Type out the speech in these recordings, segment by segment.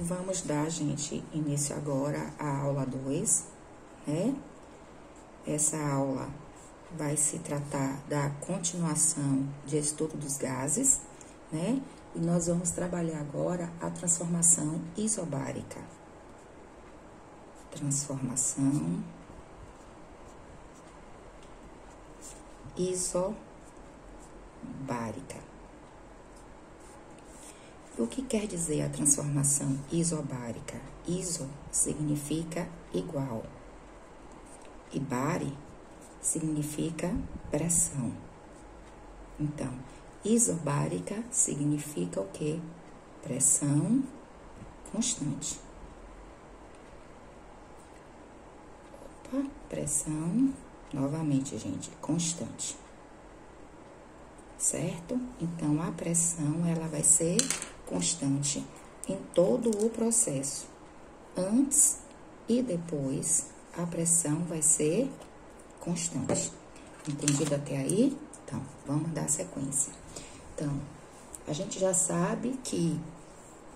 vamos dar, gente, início agora à aula 2, né? Essa aula vai se tratar da continuação de estudo dos gases, né? E nós vamos trabalhar agora a transformação isobárica. Transformação isobárica. O que quer dizer a transformação isobárica? Iso significa igual e bari significa pressão. Então, isobárica significa o quê? Pressão constante. Opa, pressão, novamente, gente, constante. Certo? Então, a pressão, ela vai ser constante em todo o processo. Antes e depois, a pressão vai ser constante. Entendido até aí? Então, vamos dar sequência. Então, a gente já sabe que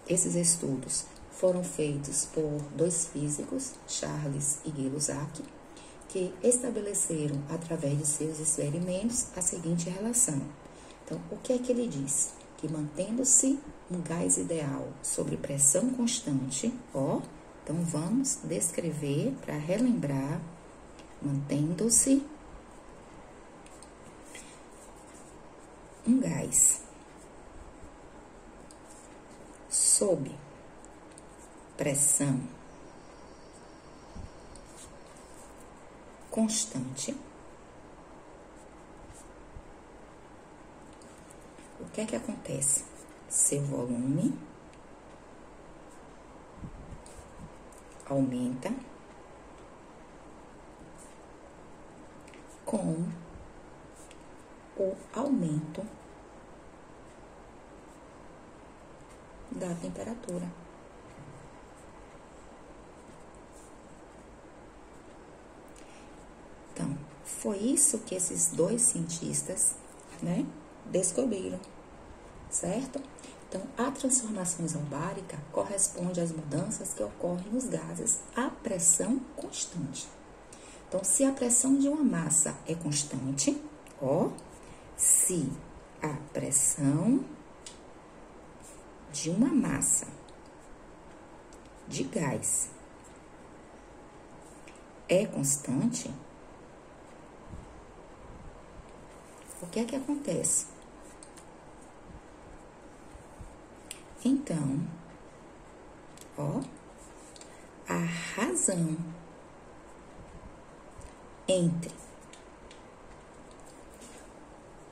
esses estudos foram feitos por dois físicos, Charles e Gay-Lussac, que estabeleceram, através de seus experimentos, a seguinte relação. Então, o que é que ele diz? Que mantendo-se um gás ideal sobre pressão constante, então vamos descrever para relembrar, mantendo-se um gás sob pressão constante, o que é que acontece? Seu volume aumenta com o aumento da temperatura. Então, foi isso que esses dois cientistas, né, descobriram, certo? Então, a transformação isobárica corresponde às mudanças que ocorrem nos gases a pressão constante. Então, se a pressão de uma massa é constante, se a pressão de uma massa de gás é constante, o que é que acontece? Então, a razão entre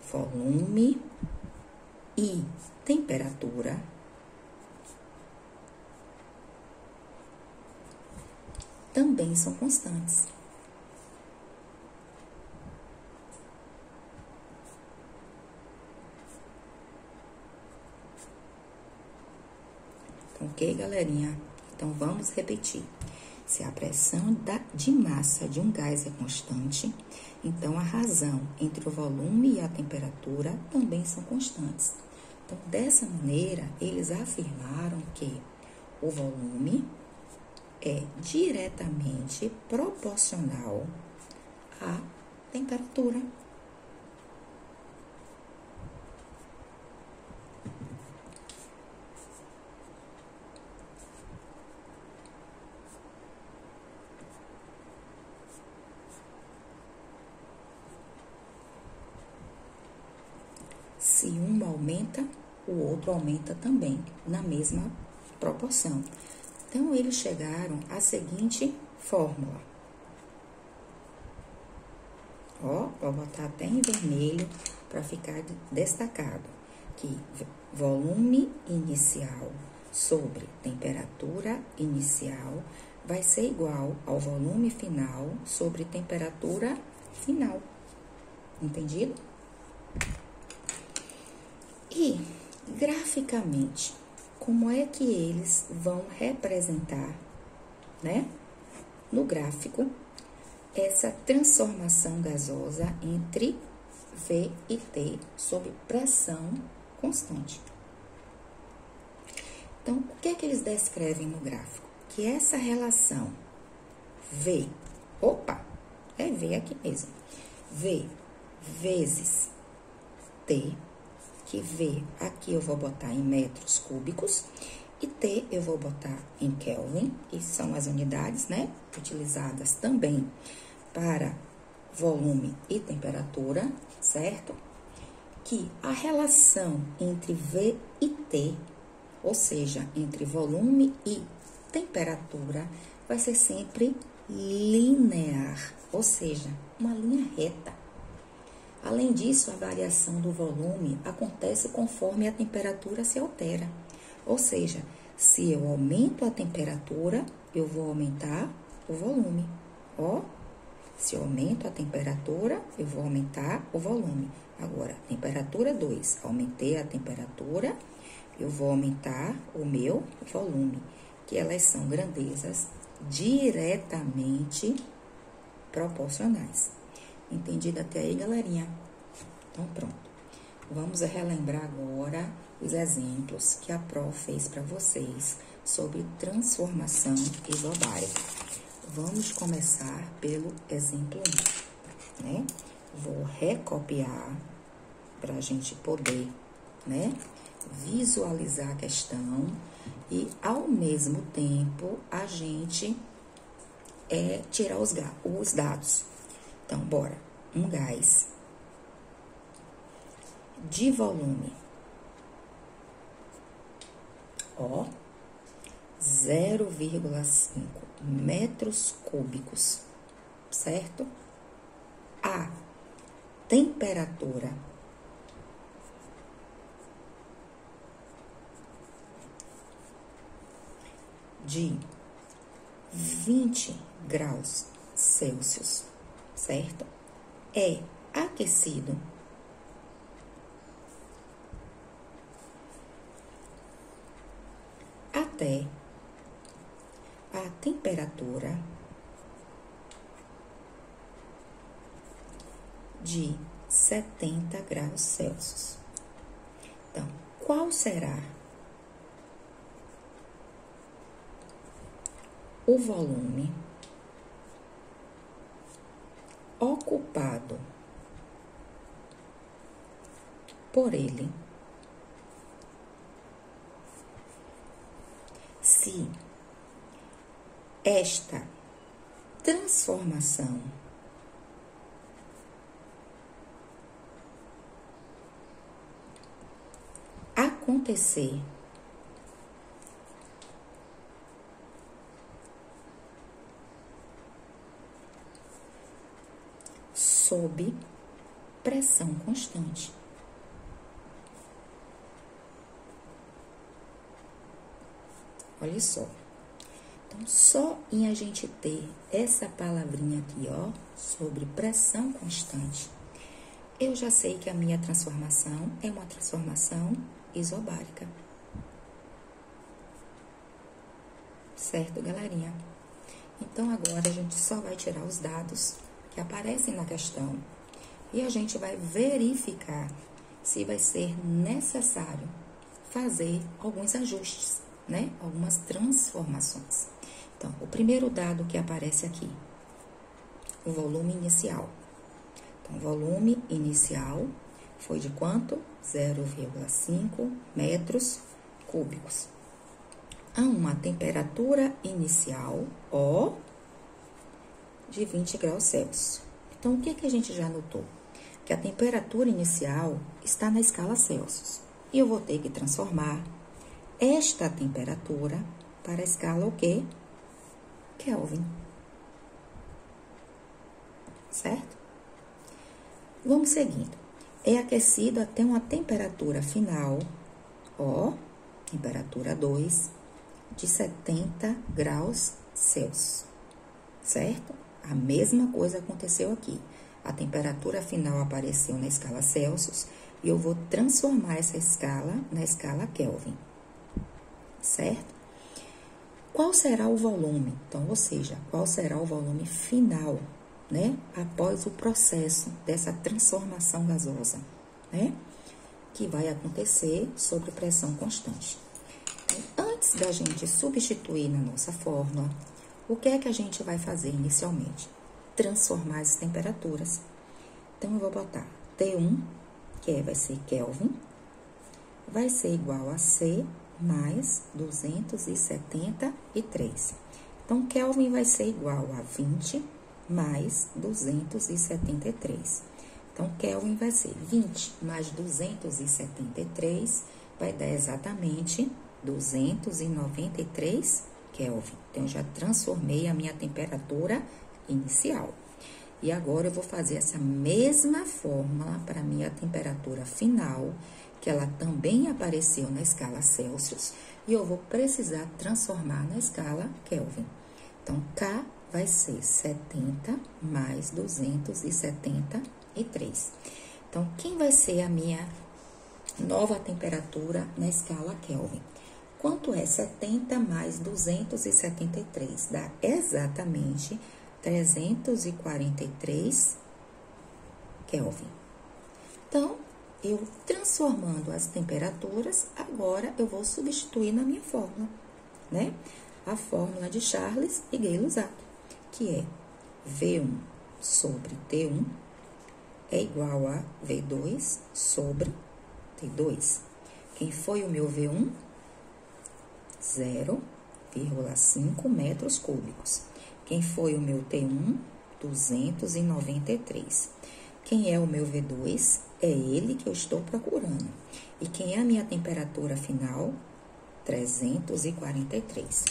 volume e temperatura também são constantes. Ok, galerinha? Então, vamos repetir. Se a pressão de massa de um gás é constante, então a razão entre o volume e a temperatura também são constantes. Então, dessa maneira, eles afirmaram que o volume é diretamente proporcional à temperatura. Se um aumenta, o outro aumenta também, na mesma proporção. Então, eles chegaram à seguinte fórmula. Vou botar até em vermelho para ficar destacado. Que volume inicial sobre temperatura inicial vai ser igual ao volume final sobre temperatura final. Entendido? E, graficamente, como é que eles vão representar, né, no gráfico, essa transformação gasosa entre V e T sob pressão constante? Então, o que é que eles descrevem no gráfico? Que essa relação V, é V aqui mesmo, V vezes T, que V aqui eu vou botar em metros cúbicos, e T eu vou botar em Kelvin, que são as unidades, né, utilizadas também para volume e temperatura, certo? Que a relação entre V e T, ou seja, entre volume e temperatura, vai ser sempre linear, ou seja, uma linha reta. Além disso, a variação do volume acontece conforme a temperatura se altera. Ou seja, se eu aumento a temperatura, eu vou aumentar o volume. Ó, se eu aumento a temperatura, eu vou aumentar o volume. Agora, temperatura 2, aumentei a temperatura, eu vou aumentar o meu volume, que elas são grandezas diretamente proporcionais. Entendido até aí, galerinha? Então, pronto. Vamos relembrar agora os exemplos que a prof fez para vocês sobre transformação isobárica. Vamos começar pelo exemplo 1, né? Vou recopiar para a gente poder, né, visualizar a questão e, ao mesmo tempo, a gente tirar os dados. Então, bora. Um gás de volume, 0,5 metros cúbicos, certo? A temperatura de 20 graus Celsius, certo? É aquecido até a temperatura de 70 graus Celsius. Então, qual será o volume ocupado por ele se esta transformação acontecer sob pressão constante. Olha só. Então, só em a gente ter essa palavrinha aqui, ó, sobre pressão constante, eu já sei que a minha transformação é uma transformação isobárica. Certo, galerinha? Então, agora a gente só vai tirar os dados que aparecem na questão e a gente vai verificar se vai ser necessário fazer alguns ajustes, né? Algumas transformações. Então, o primeiro dado que aparece aqui, o volume inicial. Então, o volume inicial foi de quanto? 0,5 metros cúbicos. A uma temperatura inicial, ó, de 20 graus Celsius. Então, o que que a gente já notou? Que a temperatura inicial está na escala Celsius. E eu vou ter que transformar esta temperatura para a escala o quê? Kelvin. Certo? Vamos seguindo. É aquecido até uma temperatura final, ó, temperatura 2, de 70 graus Celsius. Certo? A mesma coisa aconteceu aqui. A temperatura final apareceu na escala Celsius e eu vou transformar essa escala na escala Kelvin. Certo? Qual será o volume? Então, ou seja, qual será o volume final, né? Após o processo dessa transformação gasosa, né? Que vai acontecer sob pressão constante. Então, antes da gente substituir na nossa fórmula, o que é que a gente vai fazer inicialmente? Transformar as temperaturas. Então, eu vou botar T1, que vai ser Kelvin, vai ser igual a C mais 273. Então, Kelvin vai ser igual a 20 mais 273. Então, Kelvin vai ser 20 mais 273, vai dar exatamente 293 Kelvin. Então, eu já transformei a minha temperatura inicial. E agora, eu vou fazer essa mesma fórmula para a minha temperatura final, que ela também apareceu na escala Celsius, e eu vou precisar transformar na escala Kelvin. Então, K vai ser 70 mais 273. Então, quem vai ser a minha nova temperatura na escala Kelvin? Quanto é 70 mais 273? Dá exatamente 343 Kelvin. Então, eu transformando as temperaturas, agora eu vou substituir na minha fórmula, né? A fórmula de Charles e Gay-Lussac, que é V1 sobre T1 é igual a V2 sobre T2. Quem foi o meu V1? 0,5 metros cúbicos. Quem foi o meu T1? 293. Quem é o meu V2? É ele que eu estou procurando. E quem é a minha temperatura final? 343.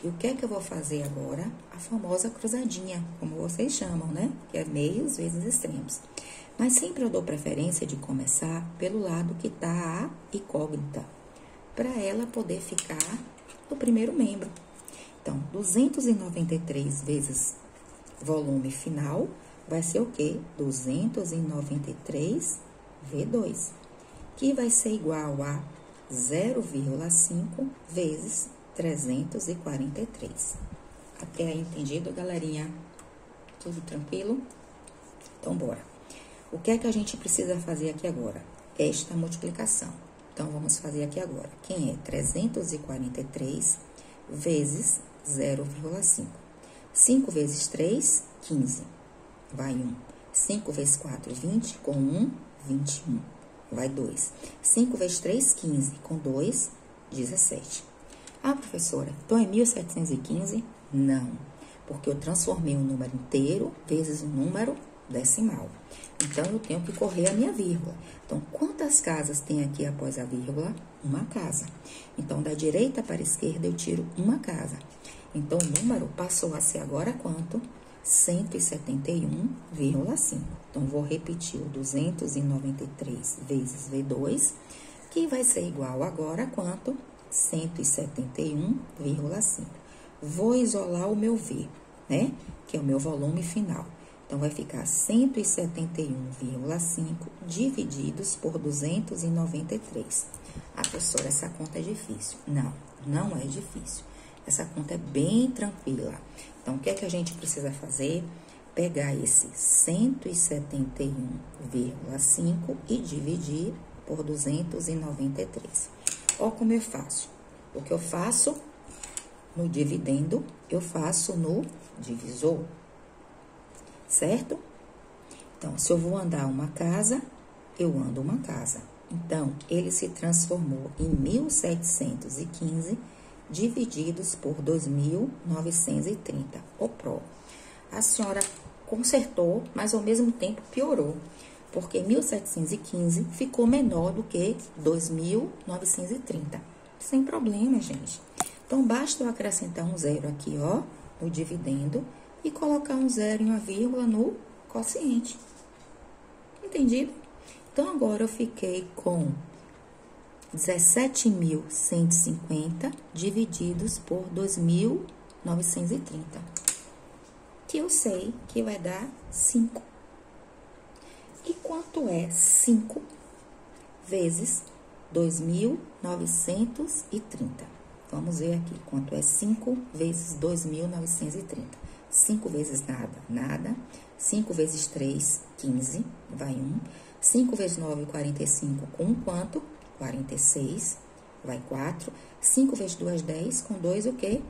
E o que é que eu vou fazer agora? A famosa cruzadinha, como vocês chamam, né? Que é meios vezes extremos. Mas sempre eu dou preferência de começar pelo lado que está a incógnita, para ela poder ficar no primeiro membro. Então, 293 vezes volume final vai ser o quê? 293 V2, que vai ser igual a 0,5 vezes 343. Até aí, entendido, galerinha? Tudo tranquilo? Então, bora. O que é que a gente precisa fazer aqui agora? Esta multiplicação. Então, vamos fazer aqui agora. Quem é 343 vezes 0,5? 5 vezes 3, 15. Vai 1. 5 vezes 4, 20. Com 1, 21. Vai 2. 5 vezes 3, 15. Com 2, 17. Ah, professora, então é 1715? Não, porque eu transformei um número inteiro vezes um número decimal. Então, eu tenho que correr a minha vírgula. Então, quantas casas tem aqui após a vírgula? Uma casa. Então, da direita para a esquerda, eu tiro uma casa. Então, o número passou a ser agora quanto? 171,5. Então, vou repetir o 293 vezes V2, que vai ser igual agora a quanto? 171,5. Vou isolar o meu V, né? Que é o meu volume final. Então, vai ficar 171,5 divididos por 293. Ah, professora, essa conta é difícil. Não, não é difícil. Essa conta é bem tranquila. Então, o que é que a gente precisa fazer? Pegar esse 171,5 e dividir por 293. Olha como eu faço. O que eu faço no dividendo, eu faço no divisor. Certo? Então, se eu vou andar uma casa, eu ando uma casa. Então, ele se transformou em 1.715 divididos por 2.930. O PRO. A senhora consertou, mas ao mesmo tempo piorou. Porque 1.715 ficou menor do que 2.930. Sem problema, gente. Então, basta eu acrescentar um zero aqui, ó, no dividendo, e colocar um zero e uma vírgula no quociente. Entendido? Então, agora eu fiquei com 17.150 divididos por 2.930. Que eu sei que vai dar 5. E quanto é 5 vezes 2.930? Vamos ver aqui, quanto é 5 vezes 2.930. 5 vezes nada, nada. 5 vezes 3, 15, vai 1. 5 vezes 9, 45, com quanto? 46. vai 4. 5 vezes 2, 10. Com 2, o quê?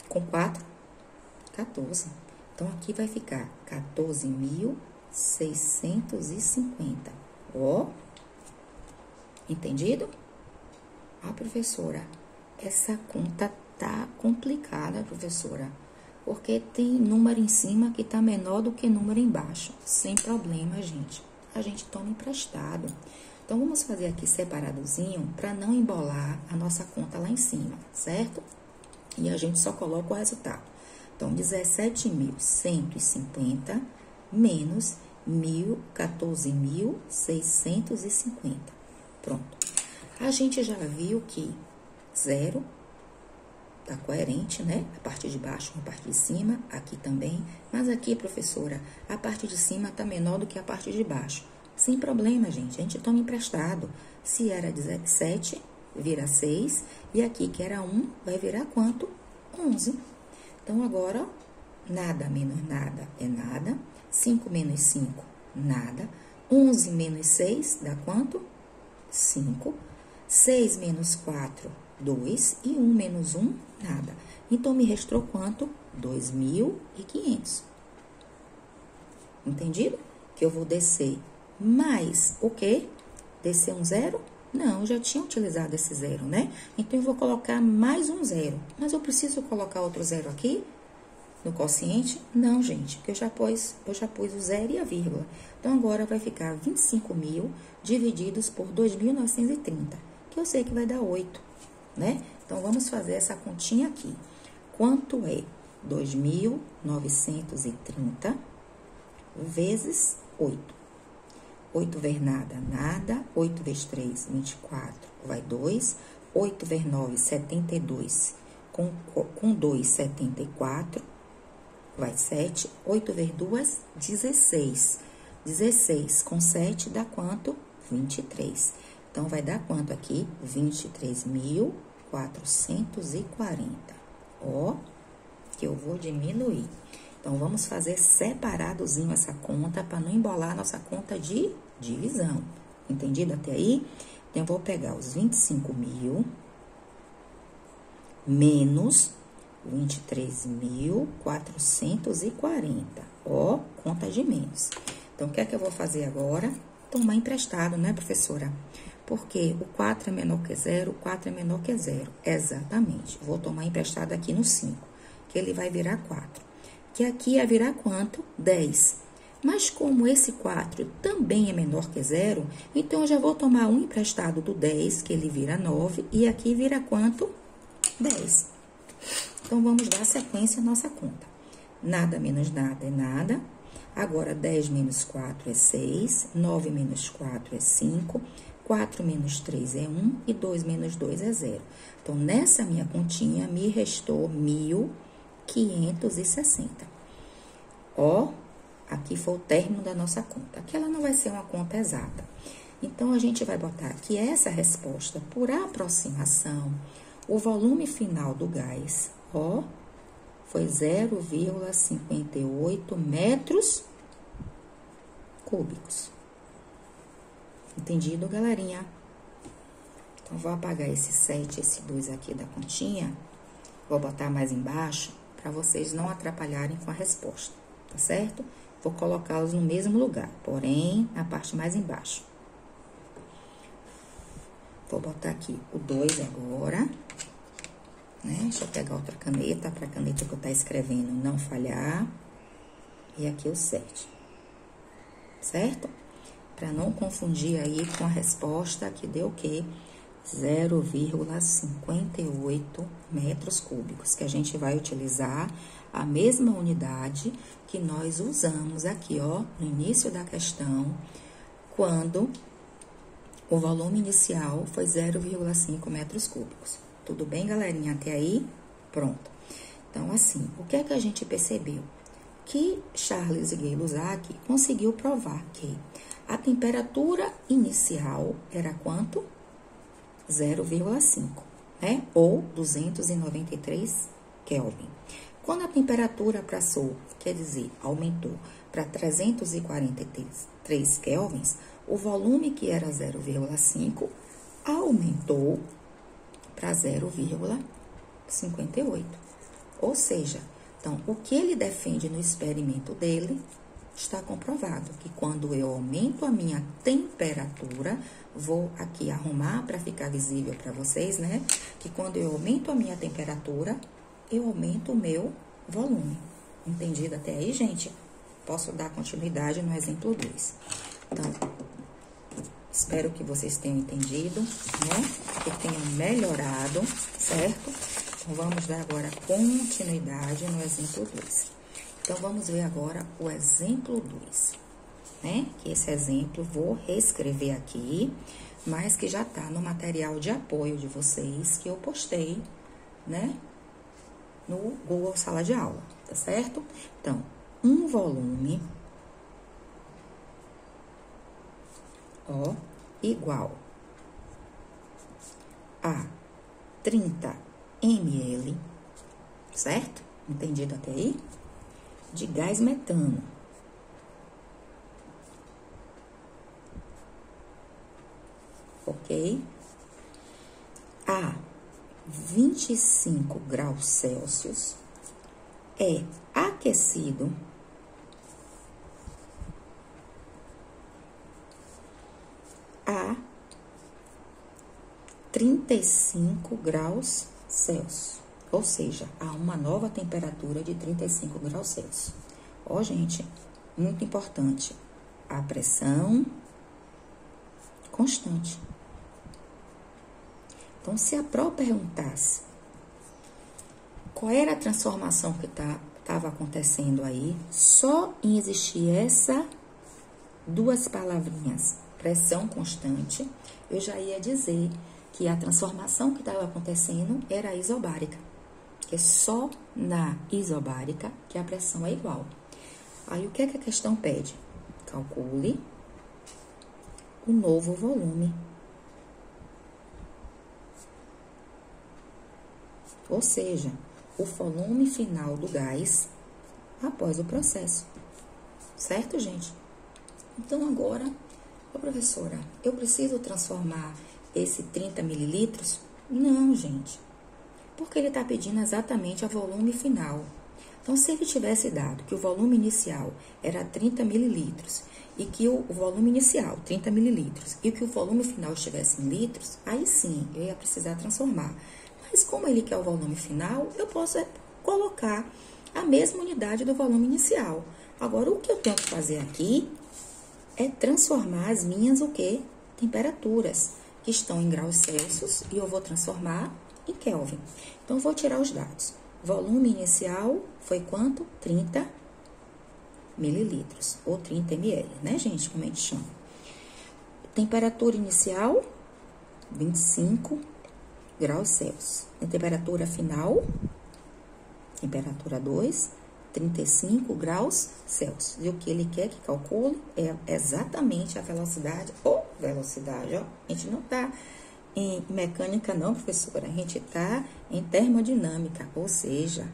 Com 4, 14. Então, aqui vai ficar 14.650. Ó, entendido? Ah, professora, essa conta tá complicada, professora, porque tem número em cima que tá menor do que número embaixo. Sem problema, gente. A gente toma emprestado. Então, vamos fazer aqui separadozinho para não embolar a nossa conta lá em cima, certo? E a gente só coloca o resultado. Então, 17.150 menos 14.650. Pronto. A gente já viu que 0 tá coerente, né? A parte de baixo com a parte de cima, aqui também. Mas aqui, professora, a parte de cima tá menor do que a parte de baixo. Sem problema, gente. A gente toma emprestado. Se era 17, vira 6. E aqui, que era 1, vai virar quanto? 11. Então, agora, ó, nada menos nada é nada. 5 menos 5, nada. 11 menos 6 dá quanto? 5. 6 menos 4, 2. E 1 menos 1, nada. Então, me restou quanto? 2.500. Entendido? Que eu vou descer mais o quê? Descer um 0? Não, eu já tinha utilizado esse 0, né? Então, eu vou colocar mais um 0. Mas eu preciso colocar outro 0 aqui no quociente? Não, gente, porque eu já pus o 0 e a vírgula. Então, agora vai ficar 25.000 divididos por 2.930, que eu sei que vai dar 8, né? Então, vamos fazer essa continha aqui. Quanto é 2.930 vezes 8? 8 vezes nada, nada. 8 vezes 3, 24, vai 2. 8 vezes 9, 72. Com 2, 74, vai 7. 8 vezes 2, 16. 16 com 7 dá quanto? 23. Então, vai dar quanto aqui? 23.440. Ó, que eu vou diminuir. Então, vamos fazer separadozinho essa conta para não embolar a nossa conta de divisão. Entendido até aí? Então, eu vou pegar os 25.000 menos 23.440. Ó, conta de menos. Então, o que é que eu vou fazer agora? Tomar emprestado, né, professora? Porque o 4 é menor que 0, o 4 é menor que 0. Exatamente. Vou tomar emprestado aqui no 5, que ele vai virar 4. Que aqui ia virar quanto? 10. Mas como esse 4 também é menor que 0, então eu já vou tomar um emprestado do 10, que ele vira 9, e aqui vira quanto? 10. Então, vamos dar sequência à nossa conta. Nada menos nada é nada. Agora, 10 menos 4 é 6, 9 menos 4 é 5, 4 menos 3 é 1 e 2 menos 2 é 0. Então, nessa minha continha, me restou 1.560. Ó, aqui foi o término da nossa conta. Aqui ela não vai ser uma conta exata. Então, a gente vai botar aqui essa resposta por aproximação. O volume final do gás, ó, foi 0,58 metros cúbicos. Entendido, galerinha? Então, vou apagar esse 7, esse 2 aqui da continha. Vou botar mais embaixo, para vocês não atrapalharem com a resposta, tá certo? Vou colocá-los no mesmo lugar, porém, na parte mais embaixo. Vou botar aqui o 2 agora, né? Deixa eu pegar outra caneta, para a caneta que eu tá escrevendo não falhar. E aqui o 7, certo? Para não confundir aí com a resposta que deu o quê? 0,58 metros cúbicos, que a gente vai utilizar a mesma unidade que nós usamos aqui, ó, no início da questão, quando o volume inicial foi 0,5 metros cúbicos. Tudo bem, galerinha? Até aí? Pronto. Então, assim, o que é que a gente percebeu? Que Charles Gay-Lussac conseguiu provar que a temperatura inicial era quanto? 0,5, né? Ou 293 Kelvin. Quando a temperatura passou, quer dizer, aumentou para 343 kelvins, o volume que era 0,5 aumentou para 0,58. Ou seja, então, o que ele defende no experimento dele está comprovado, que quando eu aumento a minha temperatura, vou aqui arrumar para ficar visível para vocês, né? Que quando eu aumento a minha temperatura, eu aumento o meu volume. Entendido até aí, gente? Posso dar continuidade no exemplo 2. Então, espero que vocês tenham entendido, né? Que tenham melhorado, certo? Então, vamos dar agora continuidade no exemplo 2. Então, vamos ver agora o exemplo 2, né? Que esse exemplo vou reescrever aqui, mas que já tá no material de apoio de vocês, que eu postei, né? No Google Sala de Aula, tá certo? Então, um volume, ó, igual a 30 ml, certo? Entendido até aí? De gás metano. Ok? A 25 graus Celsius é aquecido a 35 graus Celsius. Ou seja, há uma nova temperatura de 35 graus Celsius. Ó, gente, muito importante. A pressão constante. Então, se a prova perguntasse qual era a transformação que estava acontecendo aí, só em existir essa duas palavrinhas, pressão constante, eu já ia dizer que a transformação que estava acontecendo era isobárica. Que é só na isobárica que a pressão é igual. Aí, o que é que a questão pede? Calcule o novo volume. Ou seja, o volume final do gás após o processo. Certo, gente? Então, agora, ô professora, eu preciso transformar esse 30 mililitros? Não, gente. Porque ele está pedindo exatamente a volume final. Então, se ele tivesse dado que o volume inicial era 30 mililitros e que o volume inicial, 30 mililitros, e que o volume final estivesse em litros, aí sim, eu ia precisar transformar. Mas como ele quer o volume final, eu posso colocar a mesma unidade do volume inicial. Agora, o que eu tenho que fazer aqui é transformar as minhas, o quê? Temperaturas, que estão em graus Celsius, e eu vou transformar em Kelvin. Então, vou tirar os dados. Volume inicial foi quanto? 30 mililitros, ou 30 ml, né, gente? Como a gente chama. Temperatura inicial, 25 graus Celsius. A temperatura final, temperatura 2, 35 graus Celsius. E o que ele quer que calcule é exatamente a velocidade, ó. A gente não tá em mecânica não, professora, a gente tá em termodinâmica, ou seja,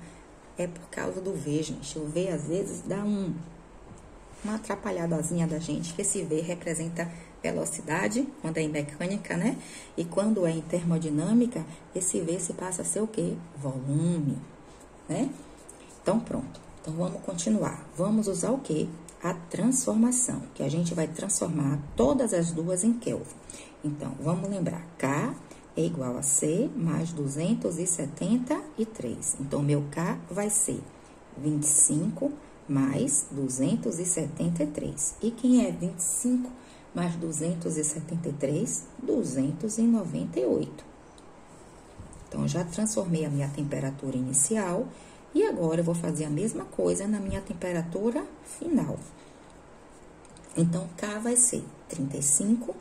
é por causa do V, gente. O V, às vezes, dá uma atrapalhadazinha da gente, que esse V representa velocidade, quando é em mecânica, né? E quando é em termodinâmica, esse V se passa a ser o quê? Volume, né? Então, pronto. Então, vamos continuar. Vamos usar o quê? A transformação, que a gente vai transformar todas as duas em Kelvin. Então, vamos lembrar, K é igual a C mais 273. Então, meu K vai ser 25 mais 273. E quem é 25 mais 273? 298. Então, já transformei a minha temperatura inicial e agora eu vou fazer a mesma coisa na minha temperatura final. Então, K vai ser 35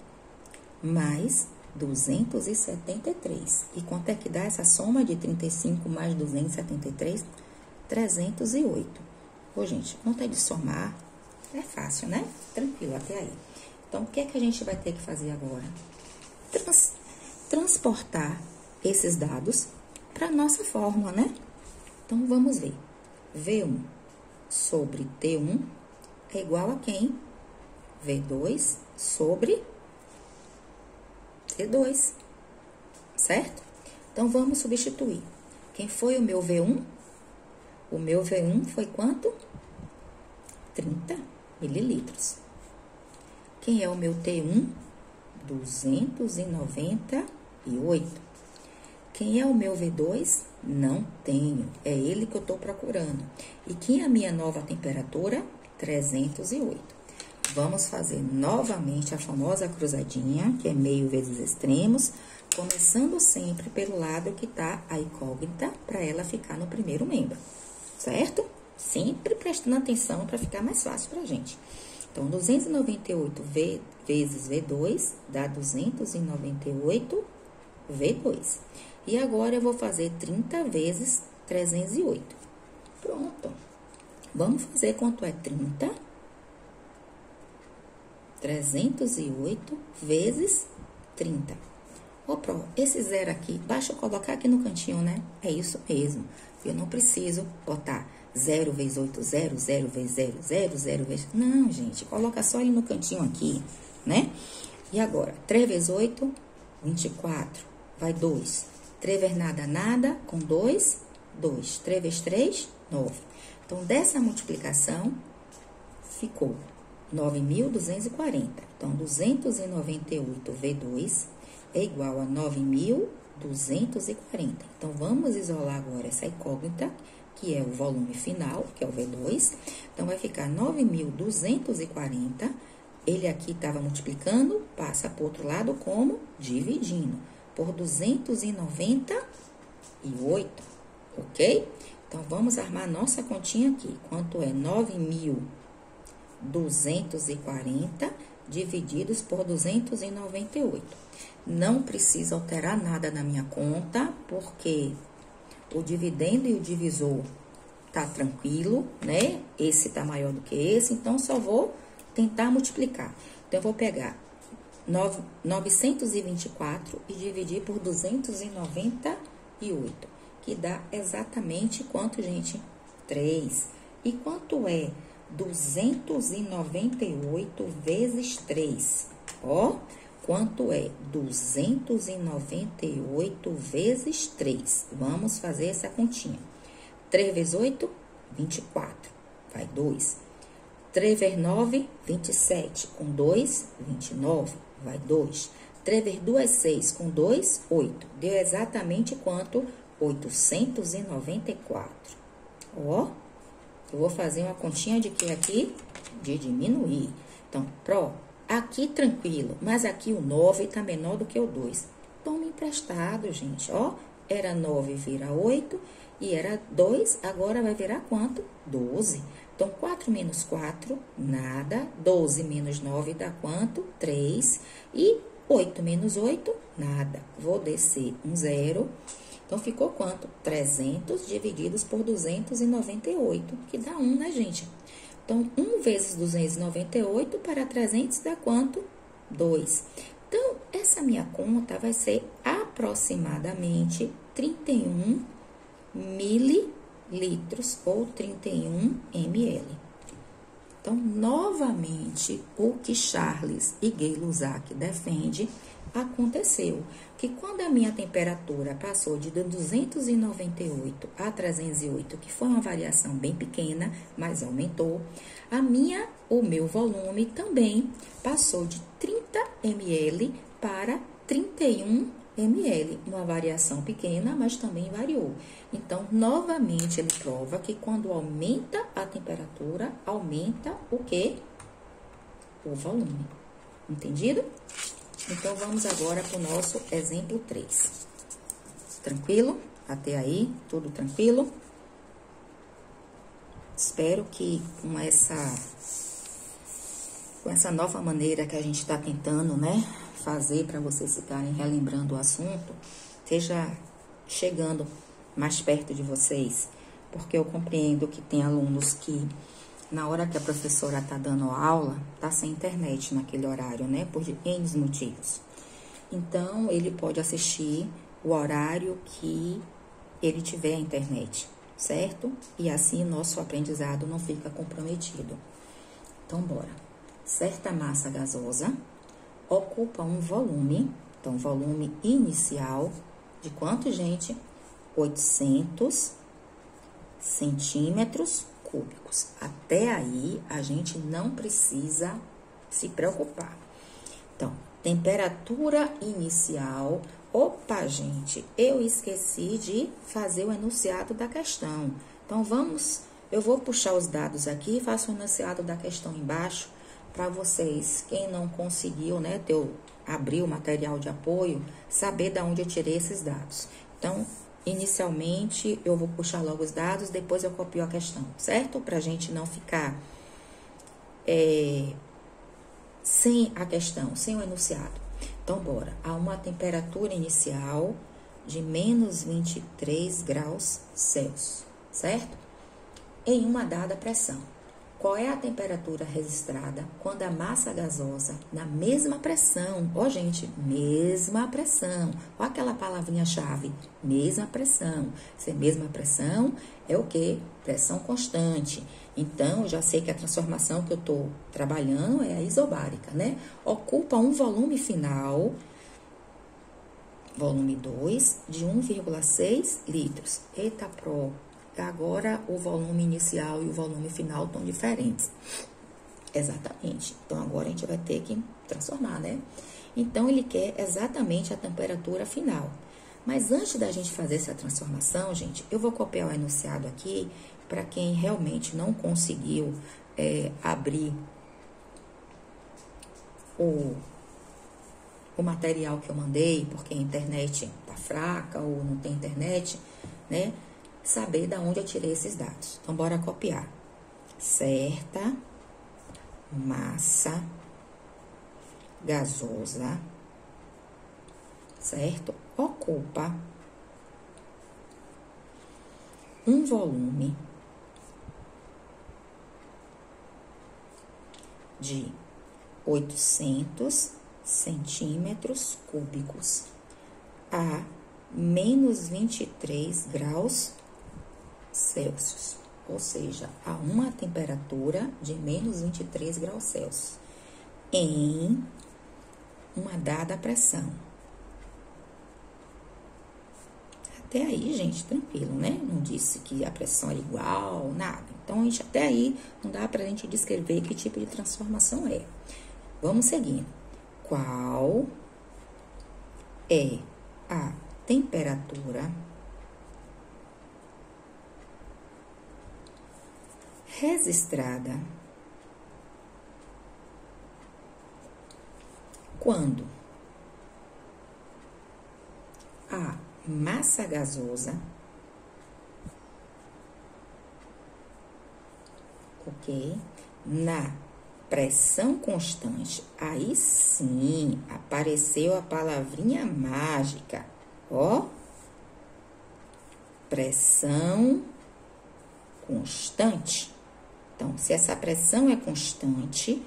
mais 273. E quanto é que dá essa soma de 35 mais 273? 308. Ô, gente, conta de somar é fácil, né? Tranquilo até aí. Então, o que é que a gente vai ter que fazer agora? Transportar esses dados para a nossa fórmula, né? Então, vamos ver. V1 sobre T1 é igual a quem? V2 sobre T2. certo? Então, vamos substituir. Quem foi o meu V1? O meu V1 foi quanto? 30 mililitros. Quem é o meu T1? 298. Quem é o meu V2? Não tenho. É ele que eu estou procurando. E quem é a minha nova temperatura? 308. Vamos fazer novamente a famosa cruzadinha, que é meio vezes extremos, começando sempre pelo lado que está a incógnita, para ela ficar no primeiro membro, certo? Sempre prestando atenção para ficar mais fácil para a gente. Então, 298 vezes V2 dá 298 V2. E agora, eu vou fazer 30 vezes 308. Pronto. Vamos fazer quanto é 30? 308 vezes 30. Ô, Pro, esse zero aqui, basta eu colocar aqui no cantinho, né? É isso mesmo. Eu não preciso botar 0 vezes 8, 0, 0 vezes 0, 0, 0 vezes... Não, gente, coloca só ele no cantinho aqui, né? E agora, 3 vezes 8, 24, vai 2. 3 vezes nada, nada, com 2, 2. 3 vezes 3, 9. Então, dessa multiplicação, ficou 9.240. Então, 298 V2 é igual a 9.240. Então, vamos isolar agora essa incógnita, que é o volume final, que é o V2. Então, vai ficar 9.240. Ele aqui estava multiplicando, passa para o outro lado como dividindo por 298, ok? Então, vamos armar nossa continha aqui. Quanto é 9.240 divididos por 298. Não precisa alterar nada na minha conta, porque o dividendo e o divisor tá tranquilo, né? Esse tá maior do que esse, então só vou tentar multiplicar. Então, eu vou pegar 924 e dividir por 298, que dá exatamente quanto, gente? 3. E quanto é 298 vezes 3? Ó, quanto é 298 vezes 3? Vamos fazer essa continha. 3 vezes 8, 24, vai 2. 3 vezes 9, 27, com 2, 29, vai 2. 3 vezes 2 é 6, com 2, 8. Deu exatamente quanto? 894. Ó, eu vou fazer uma continha de que aqui? De diminuir. Então, Pro, aqui tranquilo, mas aqui o 9 tá menor do que o 2. Toma emprestado, gente, ó. Era 9, vira 8, e era 2, agora vai virar quanto? 12. Então, 4 menos 4, nada. 12 menos 9 dá quanto? 3. E 8 menos 8, nada. Vou descer um zero. Então, ficou quanto? 300 divididos por 298, que dá 1, né, gente? Então, 1 vezes 298 para 300 dá quanto? 2. Então, essa minha conta vai ser aproximadamente 31 mililitros ou 31 ml. Então, novamente, o que Charles e Gay-Lussac defende aconteceu. Que quando a minha temperatura passou de 298 a 308, que foi uma variação bem pequena, mas aumentou, o meu volume também passou de 30 ml para 31 ml. Uma variação pequena, mas também variou. Então, novamente, ele prova que quando aumenta a temperatura, aumenta o quê? O volume. Entendido? Então, vamos agora para o nosso exemplo 3. Tranquilo? Até aí, tudo tranquilo? Espero que com essa nova maneira que a gente está tentando, né, fazer para vocês ficarem relembrando o assunto, esteja chegando mais perto de vocês, porque eu compreendo que tem alunos que, na hora que a professora está dando aula, tá sem internet naquele horário, né, por N motivos. Então, ele pode assistir o horário que ele tiver a internet, certo? E assim, nosso aprendizado não fica comprometido. Então, bora. Certa massa gasosa ocupa um volume, então, volume inicial De quanto, gente? 800 centímetros cúbicos. Até aí, a gente não precisa se preocupar. Então, temperatura inicial. Opa, gente, eu esqueci de fazer o enunciado da questão. Então, eu vou puxar os dados aqui e faço o enunciado da questão embaixo para vocês, quem não conseguiu, né, abrir o material de apoio, saber de onde eu tirei esses dados. Então, inicialmente, eu vou puxar logo os dados, depois eu copio a questão, certo? Para a gente não ficar sem a questão, sem o enunciado. Então, bora. Há uma temperatura inicial de menos 23 graus Celsius, certo? Em uma dada pressão. Qual é a temperatura registrada quando a massa gasosa, na mesma pressão, ó gente, mesma pressão, ó aquela palavrinha-chave, mesma pressão. Se mesma pressão, é o quê? Pressão constante. Então, eu já sei que a transformação que eu estou trabalhando é a isobárica, né? Ocupa um volume final, volume 2, de 1,6 litros. Eita, agora o volume inicial e o volume final estão diferentes. Exatamente. Então, agora a gente vai ter que transformar, né? Então, ele quer exatamente a temperatura final. Mas antes da gente fazer essa transformação, gente, eu vou copiar o enunciado aqui para quem realmente não conseguiu abrir o material que eu mandei, porque a internet tá fraca ou não tem internet, né? Saber da onde eu tirei esses dados. Então, bora copiar. Certa massa gasosa, certo? Ocupa um volume de 800 centímetros cúbicos a menos 23 graus Celsius, ou seja, a uma temperatura de menos 23 graus Celsius, em uma dada pressão. Até aí, gente, tranquilo, né? Não disse que a pressão é igual, nada. Então, até aí, não dá pra gente descrever que tipo de transformação é. Vamos seguindo. Qual é a temperatura registrada quando a massa gasosa, ok, na pressão constante? Aí sim, apareceu a palavrinha mágica, ó, pressão constante. Então, se essa pressão é constante,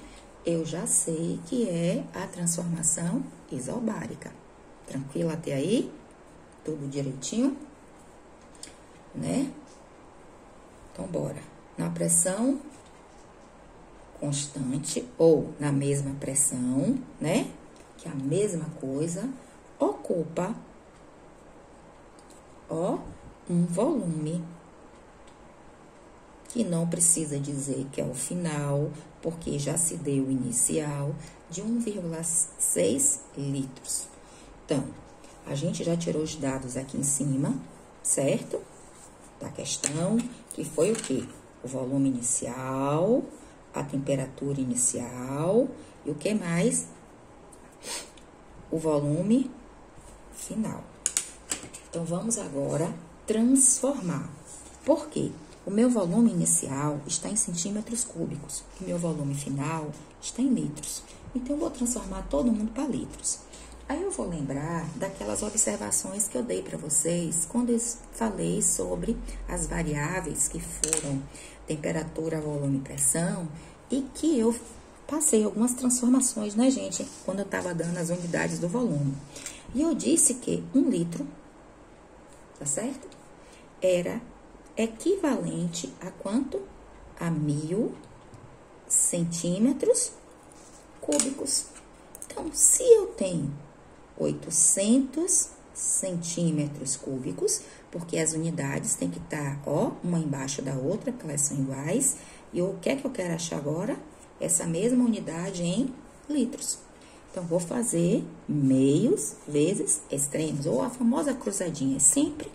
eu já sei que é a transformação isobárica. Tranquilo até aí? Tudo direitinho, né? Então, bora. Na pressão constante ou na mesma pressão, né? Que é a mesma coisa, ocupa, ó, um volume que não precisa dizer que é o final, porque já se deu o inicial, de 1,6 litros. Então, a gente já tirou os dados aqui em cima, certo? Da questão, que foi o quê? O volume inicial, a temperatura inicial e o que mais? O volume final. Então, vamos agora transformar. Por quê? O meu volume inicial está em centímetros cúbicos. O meu volume final está em litros. Então, eu vou transformar todo mundo para litros. Aí, eu vou lembrar daquelas observações que eu dei para vocês quando eu falei sobre as variáveis que foram temperatura, volume e pressão, e que eu passei algumas transformações, né, gente? Quando eu estava dando as unidades do volume. E eu disse que 1 litro, tá certo? Era equivalente a quanto? A 1000 centímetros cúbicos. Então, se eu tenho 800 centímetros cúbicos, porque as unidades têm que estar, ó, uma embaixo da outra, porque elas são iguais. E o que é que eu quero achar agora? Essa mesma unidade em litros. Então, vou fazer meios vezes extremos, ou a famosa cruzadinha, sempre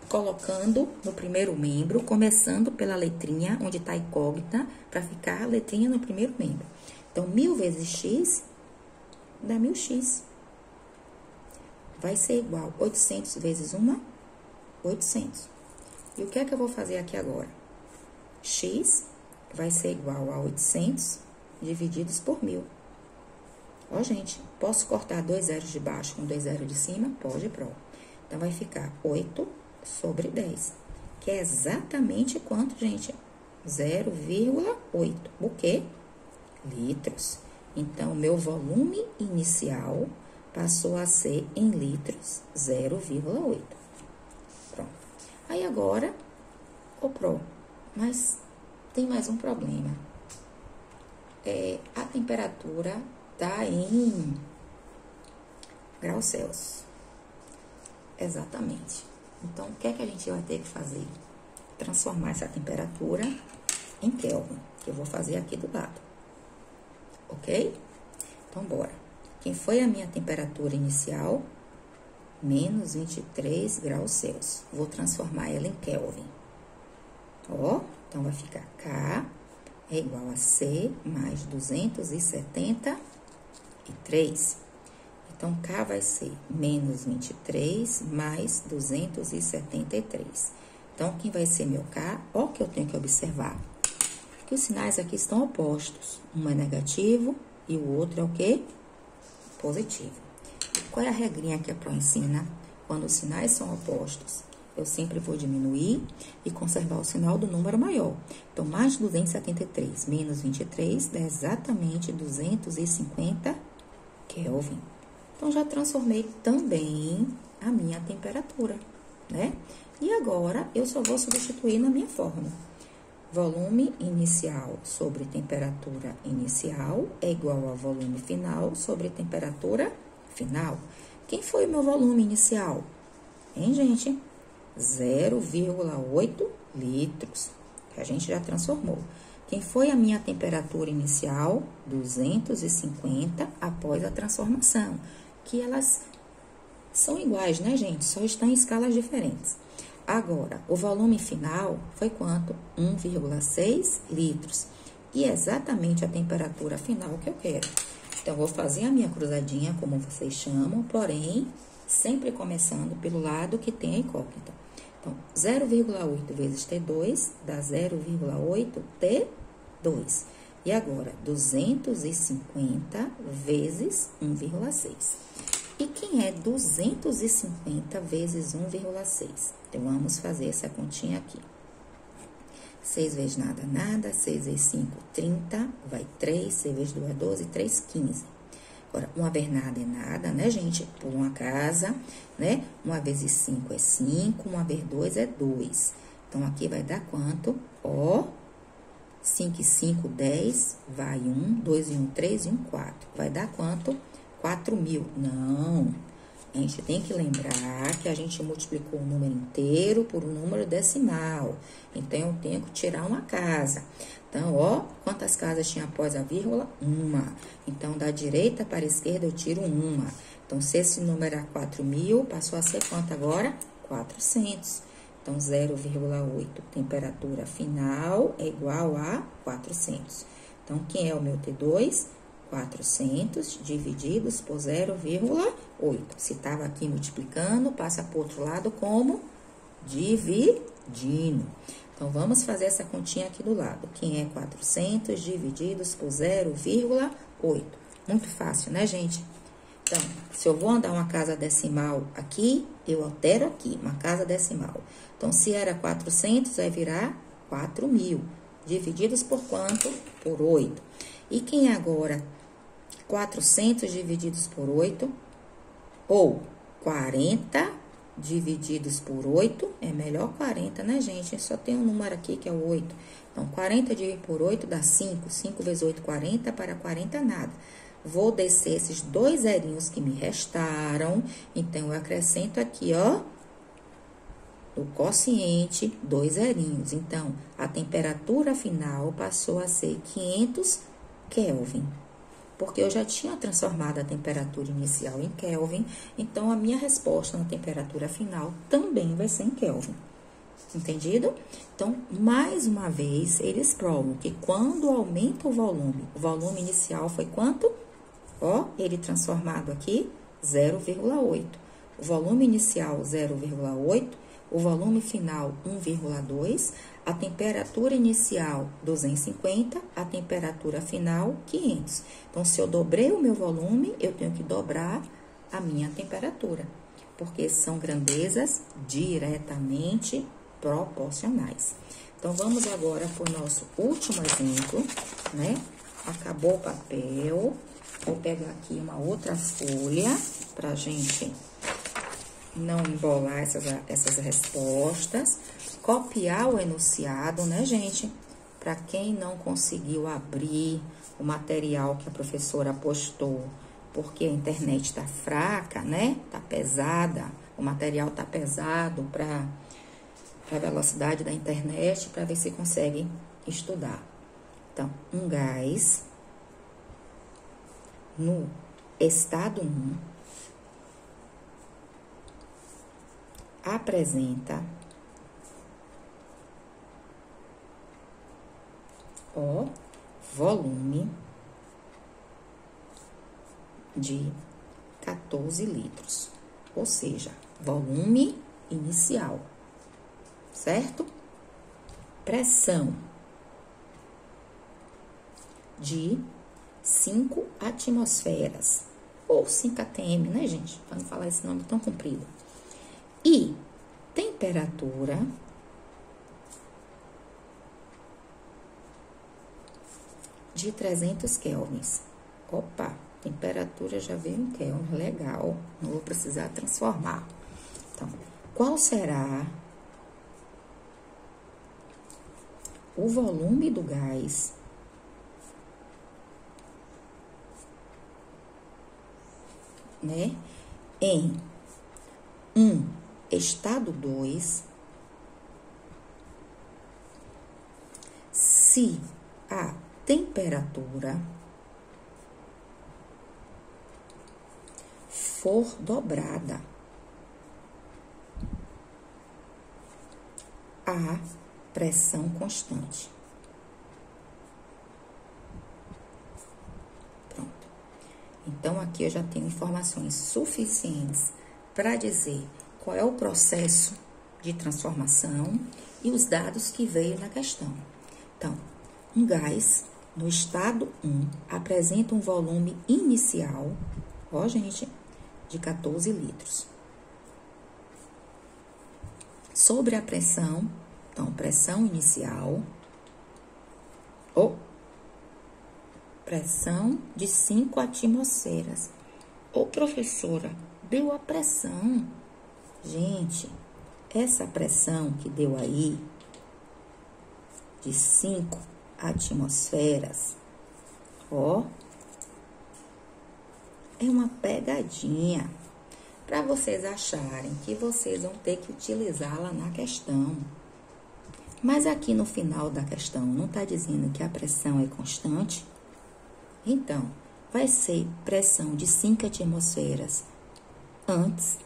colocando no primeiro membro, começando pela letrinha onde está a incógnita, para ficar a letrinha no primeiro membro. Então, 1000 vezes x dá 1000x. Vai ser igual 800 vezes 1, 800. E o que é que eu vou fazer aqui agora? X vai ser igual a 800 divididos por 1000. Ó, gente, posso cortar 2 zeros de baixo com 2 zeros de cima? Pode, pro. Então, vai ficar 8 sobre 10, que é exatamente quanto, gente? 0,8. O quê? Litros. Então, meu volume inicial passou a ser em litros 0,8. Pronto. Aí, agora, mas tem mais um problema. A temperatura tá em graus Celsius. Exatamente. Então, o que é que a gente vai ter que fazer? Transformar essa temperatura em Kelvin, que eu vou fazer aqui do lado. Ok? Então, bora. Quem foi a minha temperatura inicial? Menos 23 graus Celsius. Vou transformar ela em Kelvin. Ó, então vai ficar K é igual a C mais 273. Então, K vai ser menos 23 mais 273. Então, quem vai ser meu K? Ó, que eu tenho que observar. Que os sinais aqui estão opostos. Um é negativo e o outro é o quê? Positivo. Qual é a regrinha que a Pro ensina? Quando os sinais são opostos, eu sempre vou diminuir e conservar o sinal do número maior. Então, mais de 273 menos 23 dá exatamente 250 Kelvin. Então, já transformei também a minha temperatura, né? E agora, eu só vou substituir na minha fórmula. Volume inicial sobre temperatura inicial é igual a volume final sobre temperatura final. Quem foi o meu volume inicial? Hein, gente? 0,8 litros, que a gente já transformou. Quem foi a minha temperatura inicial? 250 após a transformação. Que elas são iguais, né, gente? Só estão em escalas diferentes. Agora, o volume final foi quanto? 1,6 litros. E é exatamente a temperatura final que eu quero. Então, eu vou fazer a minha cruzadinha, como vocês chamam, porém, sempre começando pelo lado que tem a incógnita. Então, 0,8 vezes T2 dá 0,8 T2. E agora, 250 vezes 1,6. E quem é 250 vezes 1,6? Então, vamos fazer essa continha aqui. 6 vezes nada, nada. 6 vezes 5, 30. Vai 3. 6 vezes 2 é 12. 3, 15. Agora, 1 vezes nada é nada, né, gente? Por uma casa, né? 1 vezes 5 é 5. 1 vezes 2 é 2. Então, aqui vai dar quanto? Ó, 5 e 5, 10. Vai 1. 2 e 1, 3 e 1, 4. Vai dar quanto? 4.000. Não. A gente tem que lembrar que a gente multiplicou um número inteiro por um número decimal. Então, eu tenho que tirar uma casa. Então, ó, quantas casas tinha após a vírgula? Uma. Então, da direita para a esquerda, eu tiro uma. Então, se esse número era 4.000, passou a ser quanto agora? 400. Então, 0,8. Temperatura final é igual a 400. Então, quem é o meu T2? 400 divididos por 0,8. Se estava aqui multiplicando, passa para o outro lado como dividindo. Então, vamos fazer essa continha aqui do lado. Quem é 400 divididos por 0,8? Muito fácil, né, gente? Então, se eu vou andar uma casa decimal aqui, eu altero aqui, uma casa decimal. Então, se era 400, vai virar 4.000. Divididos por quanto? Por 8. E quem é agora 400 divididos por 8, ou 40 divididos por 8, é melhor 40, né, gente? Só tem um número aqui que é o 8. Então, 40 dividido por 8 dá 5. 5 vezes 8, 40, para 40 nada. Vou descer esses 2 zerinhos que me restaram. Então, eu acrescento aqui, ó, o quociente, 2 zerinhos. Então, a temperatura final passou a ser 500 Kelvin. Porque eu já tinha transformado a temperatura inicial em Kelvin. Então, a minha resposta na temperatura final também vai ser em Kelvin. Entendido? Então, mais uma vez, eles provam que quando aumenta o volume inicial foi quanto? Ó, ele transformado aqui, 0,8. O volume inicial, 0,8. O volume final, 1,2. A temperatura inicial, 250. A temperatura final, 500. Então, se eu dobrei o meu volume, eu tenho que dobrar a minha temperatura. Porque são grandezas diretamente proporcionais. Então, vamos agora para o nosso último exemplo, né? Acabou o papel. Vou pegar aqui uma outra folha pra gente não embolar essas respostas. Copiar o enunciado, né, gente? Para quem não conseguiu abrir o material que a professora postou, porque a internet tá fraca, né? Tá pesada, o material tá pesado para a velocidade da internet, para ver se consegue estudar. Então, um gás no estado 1 apresenta, ó, volume de 14 litros, ou seja, volume inicial, certo? Pressão de 5 atmosferas, ou 5 atm, né, gente? Para não falar esse nome tão comprido. E temperatura de 300 kelvins. Opa, temperatura já veio em Kelvin, legal. Não vou precisar transformar. Então, qual será o volume do gás né, em estado 2, se a temperatura for dobrada a pressão constante. Pronto. Então, aqui eu já tenho informações suficientes para dizer qual é o processo de transformação e os dados que veio na questão. Então, um gás no estado 1 apresenta um volume inicial, ó, gente, de 14 litros. Sobre a pressão, então, pressão inicial, ou pressão de 5 atmosferas. Ô, professora, deu a pressão. Gente, essa pressão que deu aí, de 5 atmosferas, ó, é uma pegadinha para vocês acharem que vocês vão ter que utilizá-la na questão. Mas aqui no final da questão não está dizendo que a pressão é constante? Então, vai ser pressão de 5 atmosferas antes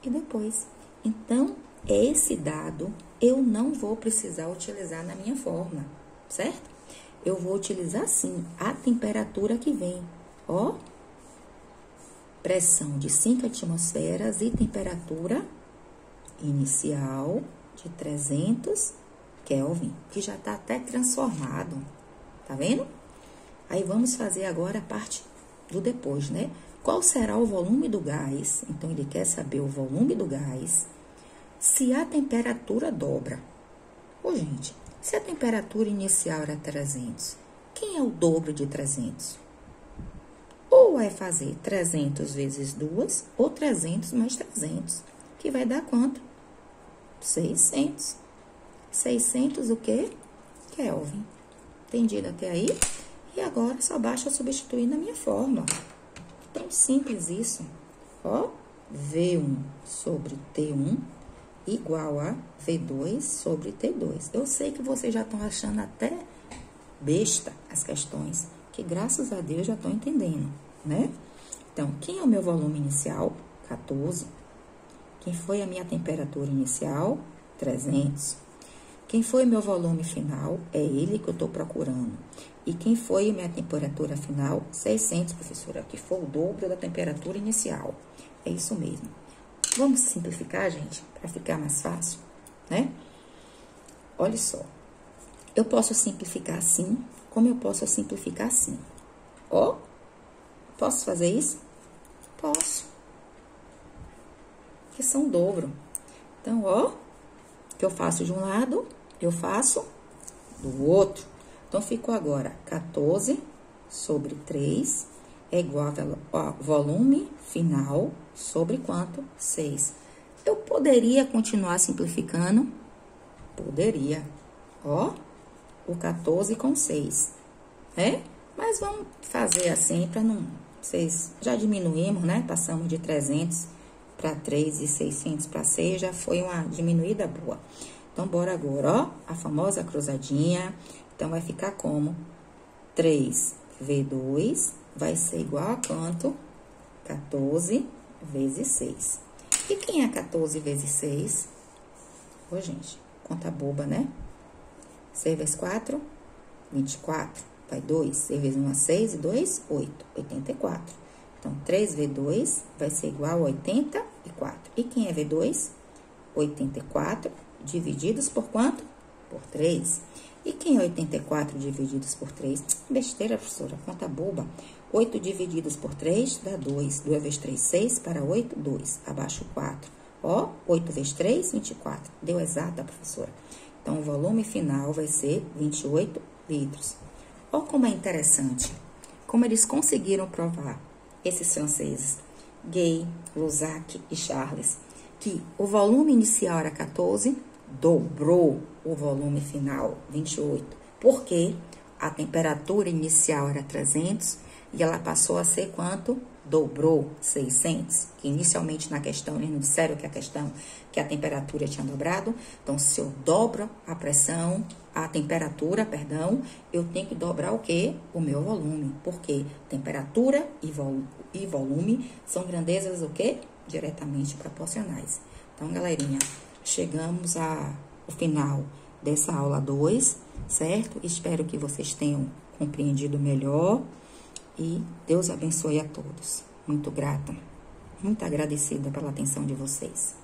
e depois. Então, esse dado eu não vou precisar utilizar na minha fórmula, certo? Eu vou utilizar, sim, a temperatura que vem, ó. Pressão de 5 atmosferas e temperatura inicial de 300 Kelvin, que já está até transformado, tá vendo? Aí, vamos fazer agora a parte do depois, né? Qual será o volume do gás? Então, ele quer saber o volume do gás se a temperatura dobra. Ô, gente, se a temperatura inicial era 300, quem é o dobro de 300? Ou é fazer 300 vezes 2, ou 300 mais 300, que vai dar quanto? 600. 600 o quê? Kelvin. Entendido até aí? E agora, só basta substituir na minha fórmula. Tão simples isso. Ó, V1 sobre T1 igual a V2 sobre T2. Eu sei que vocês já estão achando até besta as questões, que graças a Deus já estão entendendo, né? Então, quem é o meu volume inicial? 14. Quem foi a minha temperatura inicial? 300. Quem foi o meu volume final? É ele que eu estou procurando. E quem foi a minha temperatura final? 600, professora, que foi o dobro da temperatura inicial. É isso mesmo. Vamos simplificar, gente, para ficar mais fácil, né? Olha só. Eu posso simplificar assim, como eu posso simplificar assim. Ó, posso fazer isso? Posso. Que são dobro. Então, ó, que eu faço de um lado, eu faço do outro. Então, ficou agora 14 sobre 3 é igual a volume final sobre quanto? 6. Eu poderia continuar simplificando? Poderia. Ó, o 14 com 6, né? Mas vamos fazer assim para não... Vocês já diminuímos, né? Passamos de 300 para 3 e 600 para 6, já foi uma diminuída boa. Então, bora agora, ó, a famosa cruzadinha. Então, vai ficar como? 3V2 vai ser igual a quanto? 14 vezes 6. E quem é 14 vezes 6? Ô, gente, conta boba, né? 6 vezes 4, 24. Vai 2. 6 vezes 1 é 6 e 2, 8. 84. Então, 3V2 vai ser igual a 84. E quem é V2? 84 divididos por quanto? Por 3. E quem é 84 divididos por 3? Besteira, professora, conta boba. 8 divididos por 3 dá 2. 2 vezes 3, 6. Para 8, 2. Abaixo 4. Ó, 8 vezes 3, 24. Deu exata, professora. Então, o volume final vai ser 28 litros. Ó como é interessante. Como eles conseguiram provar, esses franceses, Gay, Lusac e Charles, que o volume inicial era 14, dobrou o volume final, 28. Porque a temperatura inicial era 300 e ela passou a ser quanto? Dobrou, 600. Que inicialmente na questão eles não disseram que a temperatura tinha dobrado. Então, se eu dobro a pressão, a temperatura, perdão, eu tenho que dobrar o quê? O meu volume. Porque temperatura e volume são grandezas o quê? Diretamente proporcionais. Então, galerinha, chegamos ao final dessa aula 2, certo? Espero que vocês tenham compreendido melhor e Deus abençoe a todos. Muito grata, muito agradecida pela atenção de vocês.